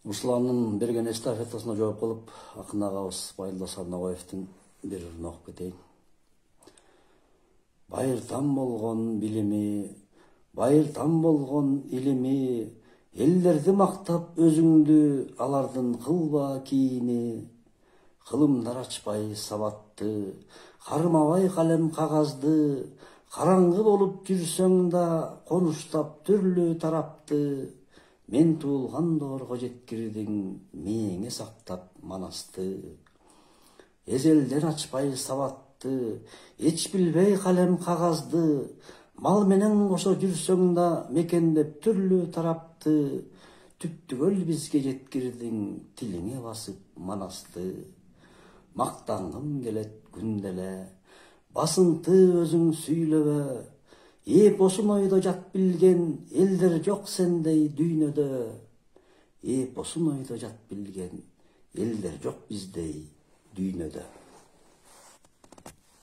Русландын берген эстафетасына жооп кылып, акын агабыз Байылдос Арнабаевдин бир ырын окуп кетейин. Байыртам болгон билими, байыртам болгон илими, элдерди мактап өзүңдү алардын кылба кийини. Кылымдар ачпай сабатты, кармабай калем кагазды, караңгы болуп жүрсөң да конуштап түрлүү тарапты. Мен туулган доорго жеткирдиң, мээңе сактап манасты. Эзелден ачпай сабатты, эч билбей калем кагазды, мал менен кошо жүрсөң да мекендеп түрлүү тарапты. Түптүгөл бизге жеткирдиң, тилиңе басып манасты. Мактангым келет күнделе, басынты өзүң сүйлөбө. Эпосун ойдо жат билген, элдер жок сендей дүйнөдө. Эпосун ойдо жат билген, элдер жок биздей дүйнөдө.